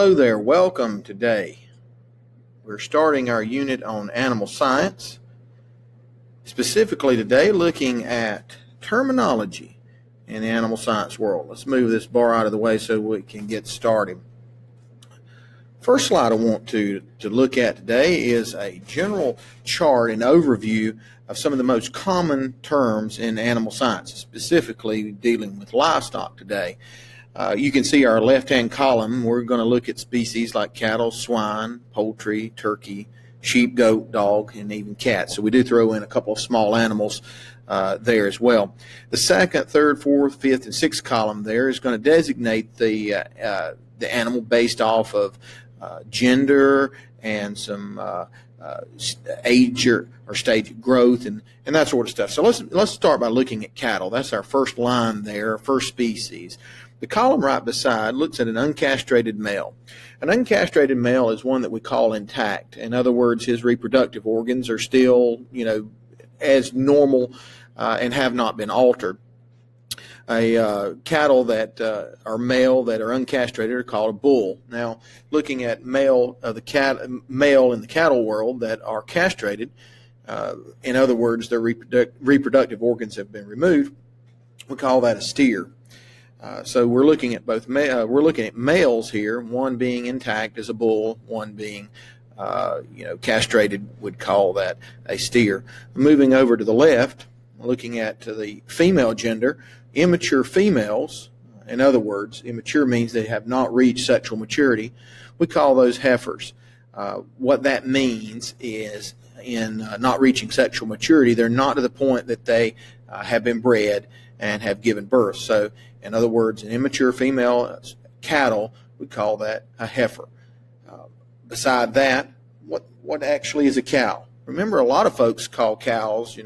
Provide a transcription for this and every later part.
Hello there, welcome today. We're starting our unit on animal science, specifically today looking at terminology in the animal science world. Let's move this bar out of the way so we can get started. First slide I want to look at today is a general chart and overview of some of the most common terms in animal science, specifically dealing with livestock today. You can see our left-hand column. We're going to look at species like cattle, swine, poultry, turkey, sheep, goat, dog, and even cats. So we do throw in a couple of small animals there as well. The second, third, fourth, fifth, and sixth column there is going to designate the animal based off of gender and some age or stage of growth and that sort of stuff. So let's start by looking at cattle. That's our first line there, first species. The column right beside looks at an uncastrated male. An uncastrated male is one that we call intact. In other words, his reproductive organs are still, as normal and have not been altered. Cattle that are male that are uncastrated are called a bull. Now, looking at male in the cattle world that are castrated, in other words, their reproductive organs have been removed, we call that a steer. So we're looking at we're looking at males here, one being intact as a bull, one being castrated, would call that a steer. Moving over to the left, looking at the female gender, immature females, in other words, immature means they have not reached sexual maturity, we call those heifers. What that means is in not reaching sexual maturity, they're not to the point that they have been bred and have given birth. So, in other words, an immature female cattle, we call that a heifer. Beside that, what actually is a cow? Remember, a lot of folks call cows,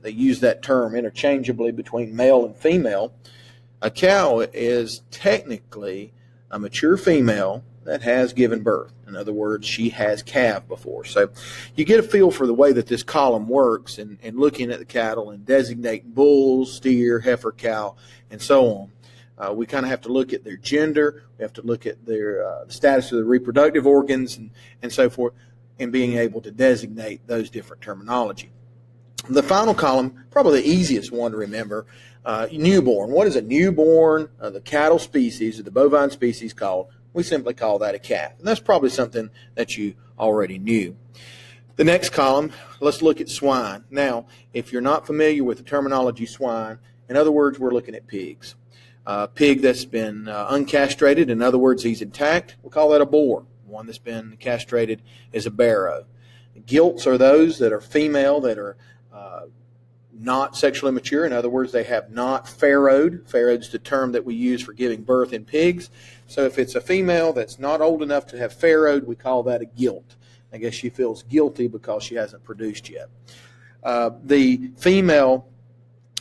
they use that term interchangeably between male and female. A cow is technically a mature female that has given birth. In other words, she has calved before. So you get a feel for the way that this column works and looking at the cattle and designating bulls, steer, heifer, cow, and so on. We kind of have to look at their gender. We have to look at their status of the reproductive organs and so forth, and being able to designate those different terminology. The final column, probably the easiest one to remember, newborn. What is a newborn of the cattle species or the bovine species called? We simply call that a calf. And that's probably something that you already knew. The next column, let's look at swine. Now, if you're not familiar with the terminology swine, in other words, we're looking at pigs. Pig that's been uncastrated, in other words, he's intact, we'll call that a boar. One that's been castrated is a barrow. Gilts are those that are female that are not sexually mature. In other words, they have not farrowed. Farrowed's the term that we use for giving birth in pigs. So if it's a female that's not old enough to have farrowed, we call that a gilt. I guess she feels guilty because she hasn't produced yet. The female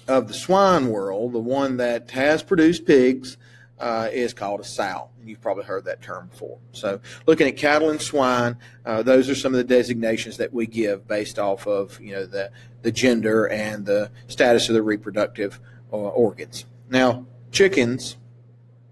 of the swine world, the one that has produced pigs, is called a sow. You've probably heard that term before. So looking at cattle and swine, those are some of the designations that we give based off of the gender and the status of the reproductive organs. Now, chickens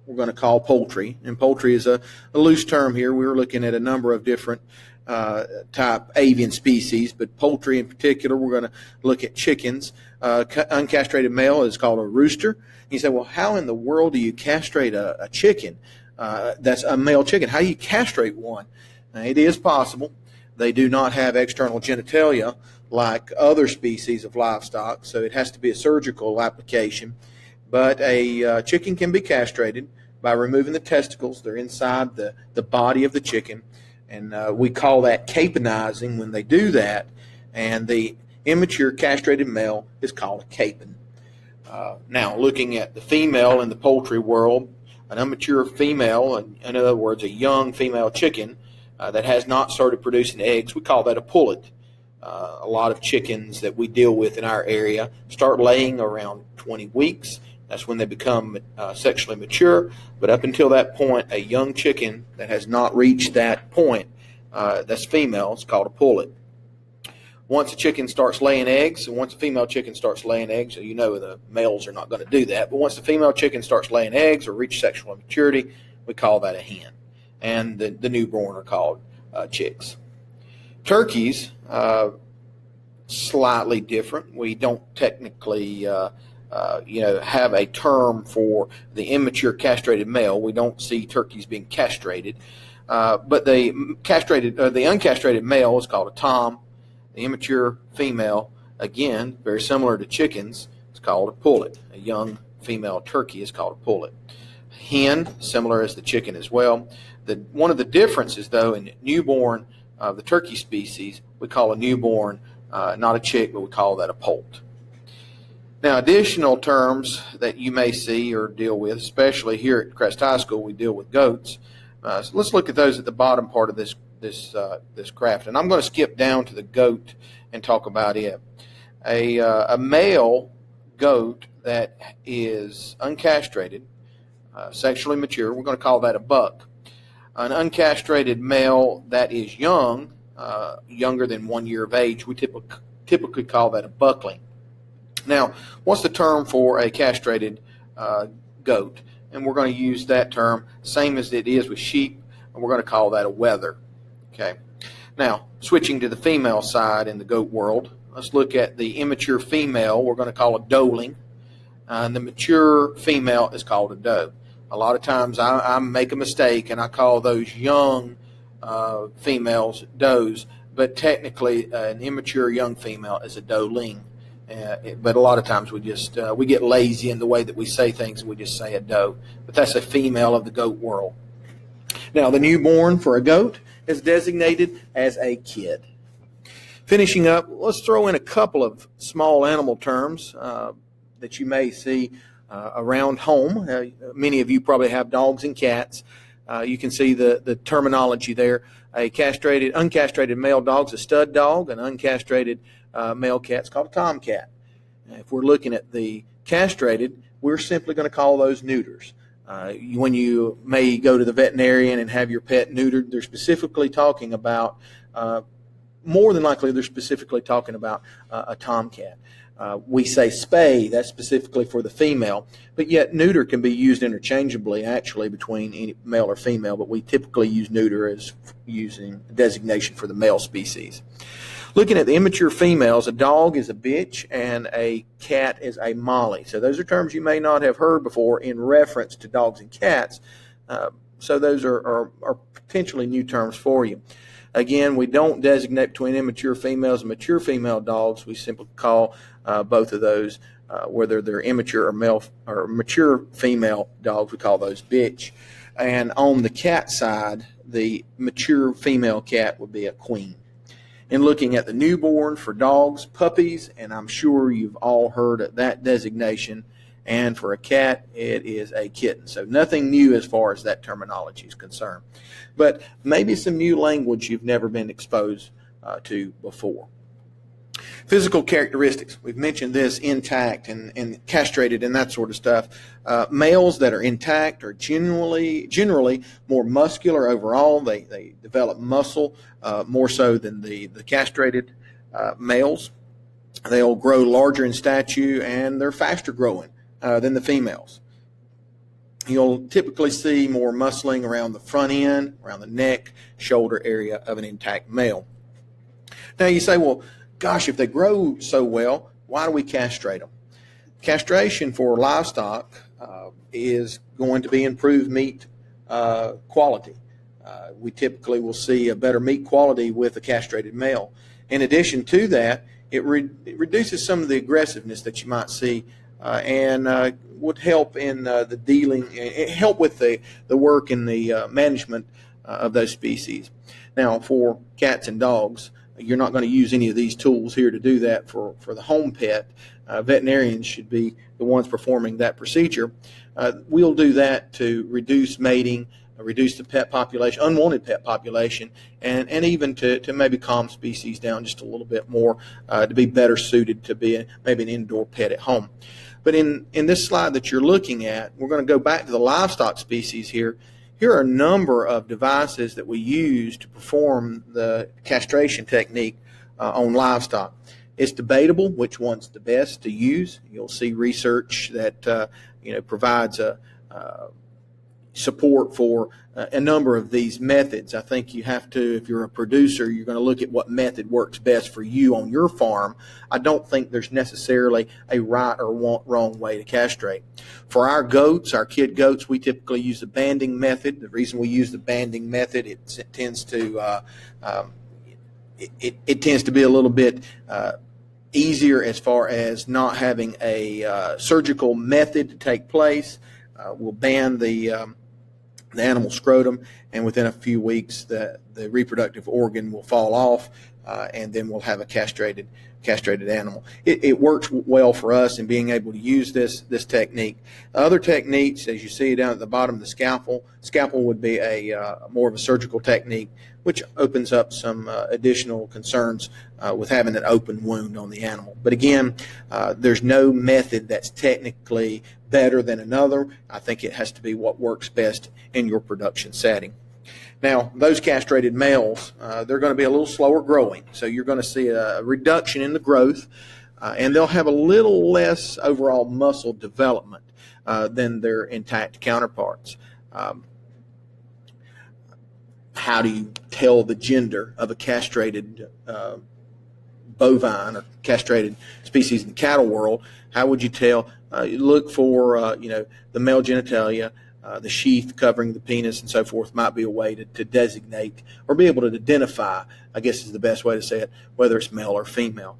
we're going to call poultry, and poultry is a loose term here. We were looking at a number of different type avian species, but poultry in particular, we're going to look at chickens. Uncastrated male is called a rooster. You say, well, how in the world do you castrate a chicken? That's a male chicken. How do you castrate one? Now, it is possible. They do not have external genitalia like other species of livestock, so it has to be a surgical application. But a chicken can be castrated by removing the testicles. They're inside the body of the chicken, and we call that caponizing when they do that, and the immature castrated male is called a capon. Now, looking at the female in the poultry world, an immature female, in other words, a young female chicken that has not started producing eggs, we call that a pullet. A lot of chickens that we deal with in our area start laying around 20 weeks. That's when they become sexually mature. But up until that point, a young chicken that has not reached that point, that's female, it's called a pullet. Once a chicken starts laying eggs, and once a female chicken starts laying eggs, so the males are not going to do that, but once the female chicken starts laying eggs or reach sexual maturity, we call that a hen. and the newborn are called chicks. Turkeys, slightly different. We don't technically have a term for the immature castrated male. We don't see turkeys being castrated, but the uncastrated male is called a tom. The immature female, again, very similar to chickens, is called a pullet. A young female turkey is called a pullet. Hen, similar as the chicken as well. One of the differences, though, in newborn of the turkey species, we call a newborn not a chick, but we call that a poult. Now, additional terms that you may see or deal with, especially here at Crest High School, we deal with goats. So let's look at those at the bottom part of this graph. And I'm going to skip down to the goat and talk about it. A male goat that is uncastrated, sexually mature, we're going to call that a buck. An uncastrated male that is young, younger than 1 year of age, we typically call that a buckling. Now, what's the term for a castrated goat? And we're going to use that term, same as it is with sheep, and we're going to call that a wether. Okay. Now, switching to the female side in the goat world, let's look at the immature female. We're going to call a doeling, and the mature female is called a doe. A lot of times I make a mistake and I call those young females does, but technically an immature young female is a doeling. But a lot of times we get lazy in the way that we say things, and we just say a doe. But that's a female of the goat world. Now, the newborn for a goat is designated as a kid. Finishing up, let's throw in a couple of small animal terms that you may see around home. Many of you probably have dogs and cats. You can see the terminology there. A uncastrated male dog is a stud dog. An uncastrated male cat is called a tomcat. If we're looking at the castrated, we're simply going to call those neuters. When you may go to the veterinarian and have your pet neutered, they're specifically talking about, more than likely, they're specifically talking about a tomcat. We say spay, that's specifically for the female, but yet neuter can be used interchangeably, actually, between any male or female, but we typically use neuter as using a designation for the male species. Looking at the immature females, a dog is a bitch and a cat is a molly. So those are terms you may not have heard before in reference to dogs and cats. So those are potentially new terms for you. Again, we don't designate between immature females and mature female dogs. We simply call both of those, whether they're immature or male or mature female dogs, we call those bitch. And on the cat side, the mature female cat would be a queen. In looking at the newborn for dogs, puppies, and I'm sure you've all heard of that designation, and for a cat, it is a kitten. So nothing new as far as that terminology is concerned. But maybe some new language you've never been exposed to before. Physical characteristics. We've mentioned this, intact and castrated and that sort of stuff. Males that are intact are generally more muscular overall. They develop muscle more so than the castrated males. They'll grow larger in stature and they're faster growing than the females. You'll typically see more muscling around the front end, around the neck, shoulder area of an intact male. Now you say, well, gosh, if they grow so well, why do we castrate them? Castration for livestock is going to be improved meat quality. We typically will see a better meat quality with a castrated male. In addition to that, it reduces some of the aggressiveness that you might see and would help in the dealing, help with the work and the management of those species. Now, for cats and dogs, you're not going to use any of these tools here to do that for the home pet. Veterinarians should be the ones performing that procedure. We'll do that to reduce mating, reduce the pet population, unwanted pet population, and even to maybe calm species down just a little bit more to be better suited to be maybe an indoor pet at home. But in this slide that you're looking at, we're going to go back to the livestock species here. Here are a number of devices that we use to perform the castration technique on livestock. It's debatable which one's the best to use. You'll see research that provides support for a number of these methods. I think you have to, if you're a producer, you're going to look at what method works best for you on your farm. I don't think there's necessarily a right or wrong way to castrate. For our goats, our kid goats, we typically use the banding method. The reason we use the banding method, it tends to it tends to be a little bit easier as far as not having a surgical method to take place. We'll band the animal scrotum, and within a few weeks the reproductive organ will fall off, and then we'll have a castrated animal. It works well for us in being able to use this technique. Other techniques, as you see down at the bottom of the scalpel would be a more of a surgical technique, which opens up some additional concerns with having an open wound on the animal. But again, there's no method that's technically better than another. I think it has to be what works best in your production setting. Now, those castrated males, they're going to be a little slower growing, so you're going to see a reduction in the growth, and they'll have a little less overall muscle development than their intact counterparts. How do you tell the gender of a castrated bovine or castrated species in the cattle world? How would you tell? You look for the male genitalia, the sheath covering the penis and so forth might be a way to designate or be able to identify, I guess is the best way to say it, whether it's male or female.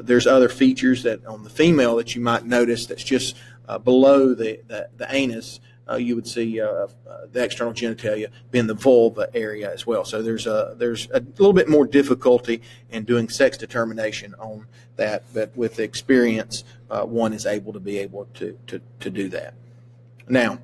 There's other features that on the female that you might notice that's just below the anus. You would see the external genitalia being the vulva area as well. So there's a little bit more difficulty in doing sex determination on that, but with experience, one is able to do that. Now,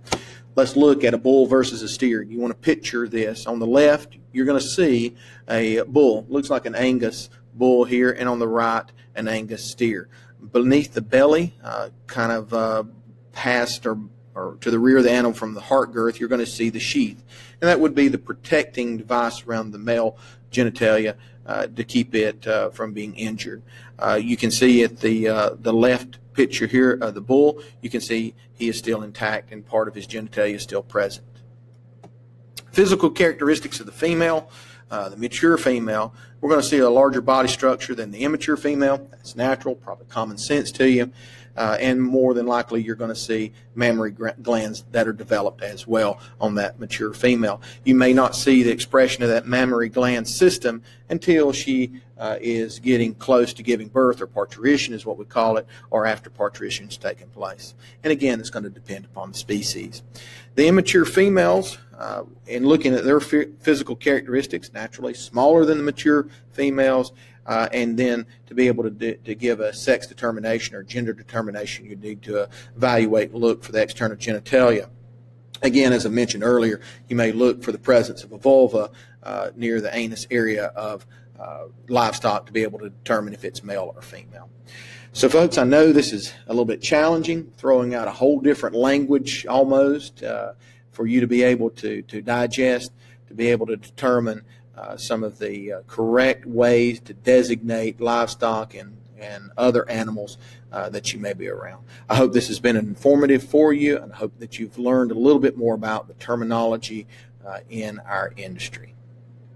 let's look at a bull versus a steer. You want to picture this. On the left, you're going to see a bull. Looks like an Angus bull here, and on the right, an Angus steer. Beneath the belly, kind of past or to the rear of the animal from the heart girth, you're going to see the sheath. And that would be the protecting device around the male genitalia to keep it from being injured. You can see at the left picture here of the bull, you can see he is still intact and part of his genitalia is still present. Physical characteristics of the female, the mature female, we're going to see a larger body structure than the immature female. That's natural, probably common sense to you. And more than likely you're going to see mammary glands that are developed as well on that mature female. You may not see the expression of that mammary gland system until she is getting close to giving birth, or parturition is what we call it, or after parturition's taken place. And again, it's going to depend upon the species. The immature females, in looking at their physical characteristics, naturally smaller than the mature females, and then to be able to give a sex determination or gender determination, you need to evaluate and look for the external genitalia. Again, as I mentioned earlier, you may look for the presence of a vulva near the anus area of livestock to be able to determine if it's male or female. So folks, I know this is a little bit challenging, throwing out a whole different language almost for you to be able to digest, to be able to determine some of the correct ways to designate livestock and other animals that you may be around. I hope this has been informative for you, and I hope that you've learned a little bit more about the terminology in our industry.